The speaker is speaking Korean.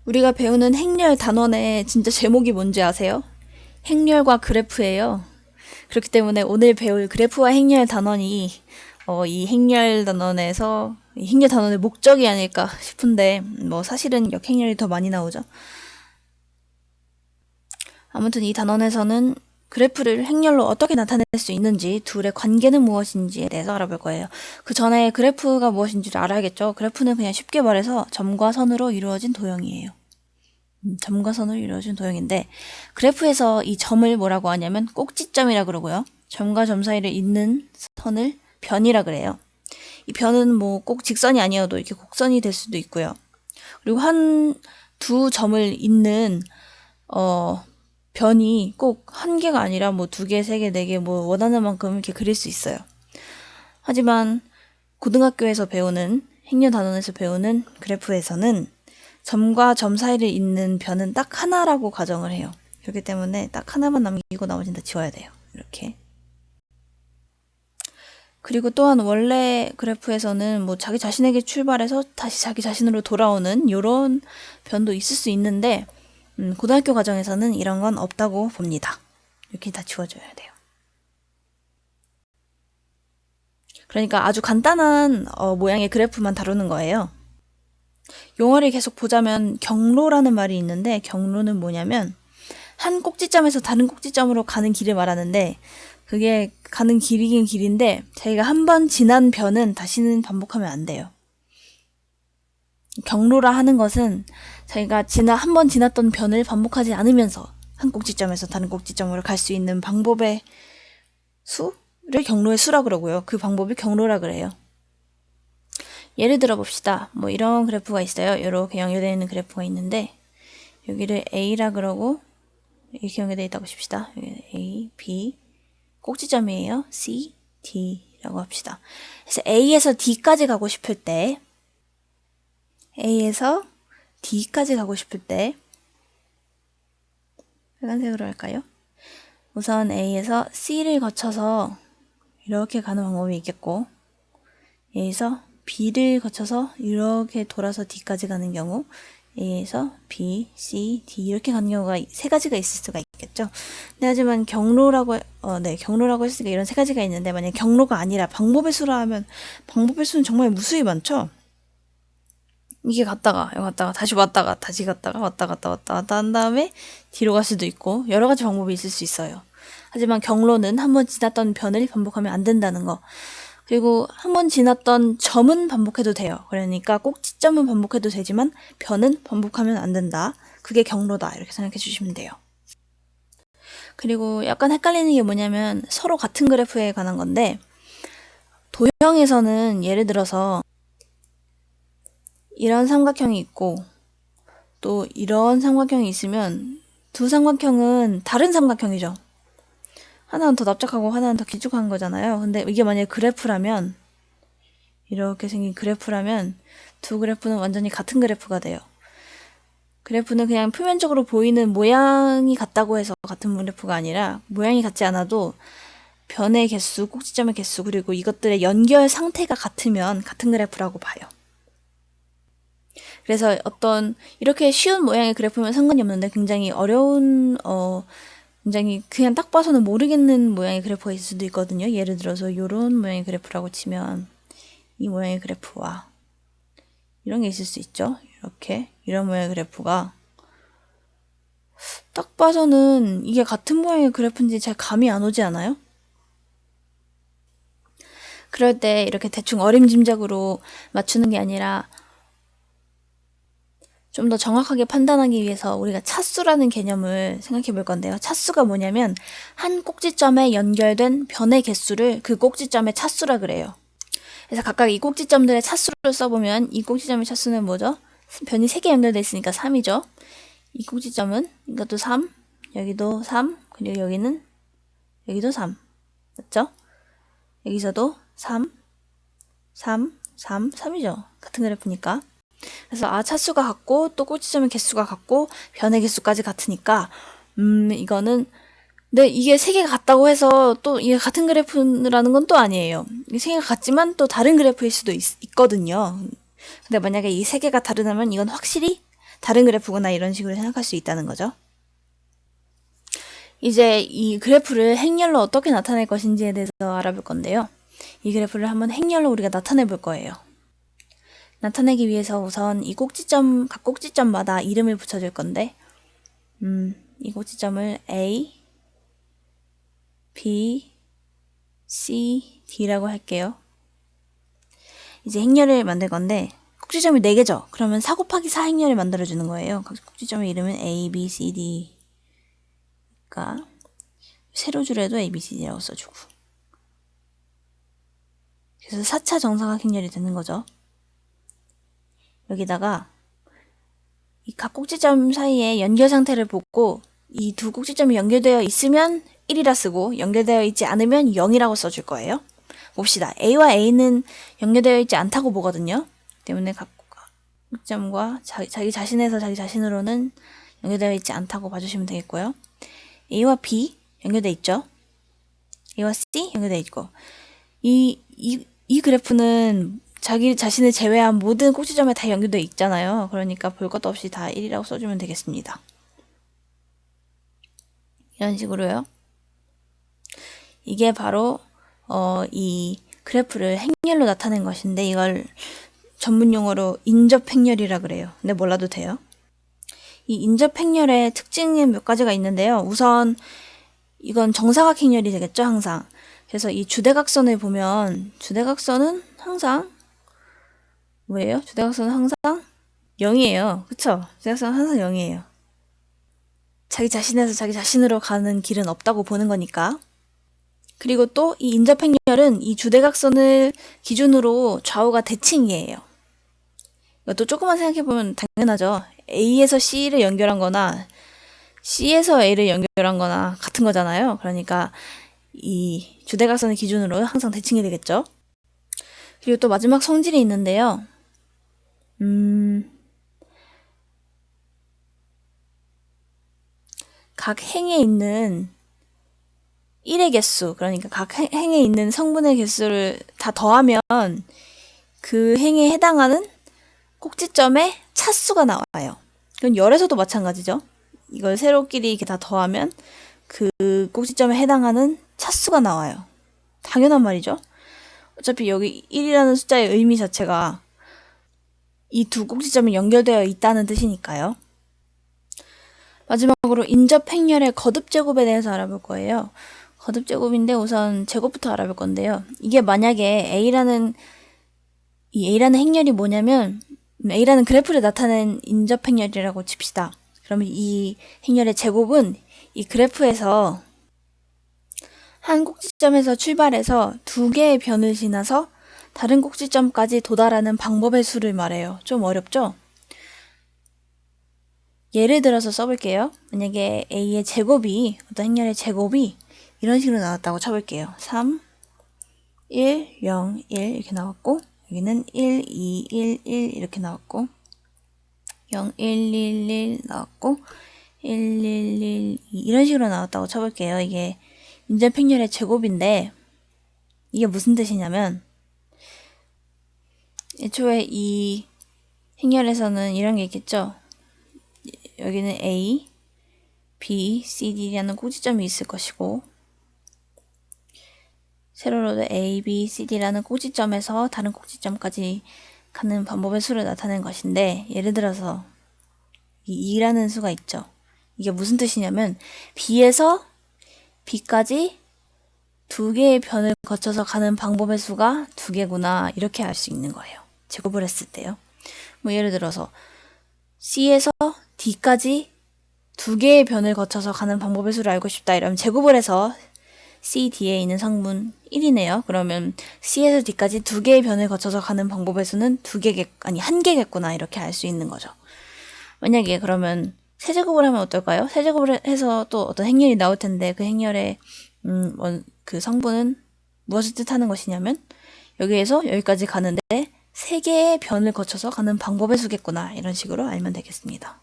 우리가 배우는 행렬 단원의 진짜 제목이 뭔지 아세요? 행렬과 그래프예요. 그렇기 때문에 오늘 배울 그래프와 행렬 단원이 이 행렬 단원에서 이 행렬 단원의 목적이 아닐까 싶은데 뭐 사실은 역행렬이 더 많이 나오죠. 아무튼 이 단원에서는 그래프를 행렬로 어떻게 나타낼 수 있는지, 둘의 관계는 무엇인지에 대해서 알아볼 거예요. 그 전에 그래프가 무엇인지를 알아야겠죠. 그래프는 그냥 쉽게 말해서 점과 선으로 이루어진 도형이에요. 점과 선으로 이루어진 도형인데, 그래프에서 이 점을 뭐라고 하냐면 꼭지점이라 그러고요. 점과 점 사이를 잇는 선을 변이라 그래요. 이 변은 뭐 꼭 직선이 아니어도 이렇게 곡선이 될 수도 있고요. 그리고 두 점을 잇는 변이 꼭 한 개가 아니라 뭐 두 개, 세 개, 네 개 뭐 원하는 만큼 이렇게 그릴 수 있어요. 하지만 고등학교에서 배우는 행렬 단원에서 배우는 그래프에서는 점과 점 사이를 잇는 변은 딱 하나라고 가정을 해요. 그렇기 때문에 딱 하나만 남기고 나머지는 다 지워야 돼요. 이렇게. 그리고 또한 원래 그래프에서는 뭐 자기 자신에게 출발해서 다시 자기 자신으로 돌아오는 이런 변도 있을 수 있는데 고등학교 과정에서는 이런 건 없다고 봅니다. 이렇게 다 지워줘야 돼요. 그러니까 아주 간단한 모양의 그래프만 다루는 거예요. 용어를 계속 보자면 경로라는 말이 있는데 경로는 뭐냐면 한 꼭지점에서 다른 꼭지점으로 가는 길을 말하는데 그게 가는 길이긴 길인데 자기가 한 번 지난 변은 다시는 반복하면 안 돼요. 경로라 하는 것은 자기가 한 번 지났던 변을 반복하지 않으면서 한 꼭지점에서 다른 꼭지점으로 갈 수 있는 방법의 수를 경로의 수라 그러고요. 그 방법을 경로라 그래요. 예를 들어 봅시다. 뭐 이런 그래프가 있어요. 이렇게 연결되어 있는 그래프가 있는데 여기를 A라 그러고 이렇게 연결되어 있다고 칩시다. A, B 꼭지점이에요. C, D라고 합시다. 그래서 A에서 D까지 가고 싶을 때 A에서 D까지 가고 싶을 때 빨간색으로 할까요? 우선 A에서 C를 거쳐서 이렇게 가는 방법이 있겠고 A에서 B를 거쳐서 이렇게 돌아서 D까지 가는 경우 A에서 B, C, D 이렇게 가는 경우가 세 가지가 있을 수가 있겠죠. 네, 하지만 경로라고 했으니까 이런 세 가지가 있는데 만약 경로가 아니라 방법의 수라 하면 방법의 수는 정말 무수히 많죠. 이게 갔다가 여기 갔다가 다시 왔다가 다시 갔다가 왔다 갔다 왔다 갔다 한 다음에 뒤로 갈 수도 있고 여러 가지 방법이 있을 수 있어요. 하지만 경로는 한번 지났던 변을 반복하면 안 된다는 거. 그리고 한번 지났던 점은 반복해도 돼요. 그러니까 꼭지점은 반복해도 되지만 변은 반복하면 안 된다. 그게 경로다. 이렇게 생각해 주시면 돼요. 그리고 약간 헷갈리는 게 뭐냐면 서로 같은 그래프에 관한 건데 도형에서는 예를 들어서 이런 삼각형이 있고 또 이런 삼각형이 있으면 두 삼각형은 다른 삼각형이죠. 하나는 더 납작하고 하나는 더 길쭉한 거잖아요. 근데 이게 만약에 그래프라면 이렇게 생긴 그래프라면 두 그래프는 완전히 같은 그래프가 돼요. 그래프는 그냥 표면적으로 보이는 모양이 같다고 해서 같은 그래프가 아니라 모양이 같지 않아도 변의 개수, 꼭지점의 개수 그리고 이것들의 연결 상태가 같으면 같은 그래프라고 봐요. 그래서 어떤 이렇게 쉬운 모양의 그래프면 상관이 없는데 굉장히 어려운 굉장히 그냥 딱 봐서는 모르겠는 모양의 그래프가 있을 수도 있거든요. 예를 들어서 이런 모양의 그래프라고 치면 이 모양의 그래프와 이런 게 있을 수 있죠. 이렇게 이런 모양의 그래프가 딱 봐서는 이게 같은 모양의 그래프인지 잘 감이 안 오지 않아요? 그럴 때 이렇게 대충 어림짐작으로 맞추는 게 아니라 좀 더 정확하게 판단하기 위해서 우리가 차수라는 개념을 생각해 볼 건데요. 차수가 뭐냐면 한 꼭지점에 연결된 변의 개수를 그 꼭지점의 차수라 그래요. 그래서 각각 이 꼭지점들의 차수를 써보면 이 꼭지점의 차수는 뭐죠? 변이 3개 연결되어 있으니까 3이죠. 이 꼭지점은 이것도 3, 여기도 3, 그리고 여기도 3. 맞죠? 여기서도 3, 3, 3, 3이죠. 같은 그래프니까. 그래서 차수가 같고 또 꼭지점의 개수가 같고 변의 개수까지 같으니까 이거는 근데 이게 세 개가 같다고 해서 또 이게 같은 그래프라는 건 또 아니에요. 이 세 개가 같지만 또 다른 그래프일 수도 있거든요. 근데 만약에 이 세 개가 다르다면 이건 확실히 다른 그래프구나 이런 식으로 생각할 수 있다는 거죠. 이제 이 그래프를 행렬로 어떻게 나타낼 것인지에 대해서 알아볼 건데요. 이 그래프를 한번 행렬로 우리가 나타내 볼 거예요. 나타내기 위해서 우선 이 꼭지점, 각 꼭지점마다 이름을 붙여줄 건데 이 꼭지점을 A, B, C, D라고 할게요. 이제 행렬을 만들 건데 꼭지점이 4개죠? 그러면 4 곱하기 4 행렬을 만들어주는 거예요. 각 꼭지점의 이름은 A, B, C, D. 그러니까 세로 줄에도 A, B, C, D라고 써주고. 그래서 4차 정사각 행렬이 되는 거죠. 여기다가 이 각 꼭지점 사이에 연결 상태를 보고 이 두 꼭지점이 연결되어 있으면 1이라 쓰고 연결되어 있지 않으면 0이라고 써줄 거예요. 봅시다. A와 A는 연결되어 있지 않다고 보거든요. 때문에 각 꼭지점과 자기 자신에서 자기 자신으로는 연결되어 있지 않다고 봐주시면 되겠고요. A와 B 연결되어 있죠. A와 C 연결되어 있고 이 그래프는 자기 자신을 제외한 모든 꼭지점에 다 연결되어 있잖아요. 그러니까 볼 것도 없이 다 1이라고 써주면 되겠습니다. 이런 식으로요. 이게 바로 이 그래프를 행렬로 나타낸 것인데 이걸 전문용어로 인접행렬이라 그래요. 근데 몰라도 돼요. 이 인접행렬의 특징이 몇 가지가 있는데요. 우선 이건 정사각 행렬이 되겠죠, 항상. 그래서 이 주대각선을 보면 주대각선은 항상 뭐예요? 주대각선은 항상 0이에요. 그쵸? 주대각선은 항상 0이에요. 자기 자신에서 자기 자신으로 가는 길은 없다고 보는 거니까. 그리고 또 이 인접행렬은 이 주대각선을 기준으로 좌우가 대칭이에요. 이것도 조금만 생각해보면 당연하죠. A에서 C를 연결한 거나 C에서 A를 연결한 거나 같은 거잖아요. 그러니까 이 주대각선을 기준으로 항상 대칭이 되겠죠. 그리고 또 마지막 성질이 있는데요. 각 행에 있는 1의 개수, 그러니까 각 행에 있는 성분의 개수를 다 더하면 그 행에 해당하는 꼭지점의 차수가 나와요. 이건 열에서도 마찬가지죠. 이걸 세로끼리 이렇게 다 더하면 그 꼭지점에 해당하는 차수가 나와요. 당연한 말이죠. 어차피 여기 1이라는 숫자의 의미 자체가 이 두 꼭지점이 연결되어 있다는 뜻이니까요. 마지막으로 인접행렬의 거듭제곱에 대해서 알아볼 거예요. 거듭제곱인데 우선 제곱부터 알아볼 건데요. 이게 만약에 A라는 행렬이 뭐냐면 A라는 그래프를 나타낸 인접행렬이라고 칩시다. 그러면 이 행렬의 제곱은 이 그래프에서 한 꼭지점에서 출발해서 2개의 변을 지나서 다른 꼭지점까지 도달하는 방법의 수를 말해요. 좀 어렵죠? 예를 들어서 써볼게요. 만약에 A의 제곱이, 어떤 행렬의 제곱이 이런 식으로 나왔다고 쳐볼게요. 3, 1, 0, 1 이렇게 나왔고 여기는 1, 2, 1, 1 이렇게 나왔고 0, 1, 1, 1 나왔고 1, 1, 1, 2 이런 식으로 나왔다고 쳐볼게요. 이게 인접행렬의 제곱인데 이게 무슨 뜻이냐면 애초에 이 행렬에서는 이런 게 있겠죠. 여기는 A, B, C, D라는 꼭지점이 있을 것이고 세로로도 A, B, C, D라는 꼭지점에서 다른 꼭지점까지 가는 방법의 수를 나타낸 것인데 예를 들어서 이 2라는 수가 있죠. 이게 무슨 뜻이냐면 B에서 B까지 2개의 변을 거쳐서 가는 방법의 수가 2개구나 이렇게 알 수 있는 거예요. 제곱을 했을 때요. 뭐 예를 들어서 C에서 D까지 2개의 변을 거쳐서 가는 방법의 수를 알고 싶다 이러면 제곱을 해서 C, D에 있는 성분 1이네요. 그러면 C에서 D까지 2개의 변을 거쳐서 가는 방법의 수는 1개겠구나 이렇게 알 수 있는 거죠. 만약에 그러면 세제곱을 하면 어떨까요? 세제곱을 해서 또 어떤 행렬이 나올 텐데 그 행렬의 그 성분은 무엇을 뜻하는 것이냐면 여기에서 여기까지 가는데 3개의 변을 거쳐서 가는 방법의 수겠구나 이런 식으로 알면 되겠습니다.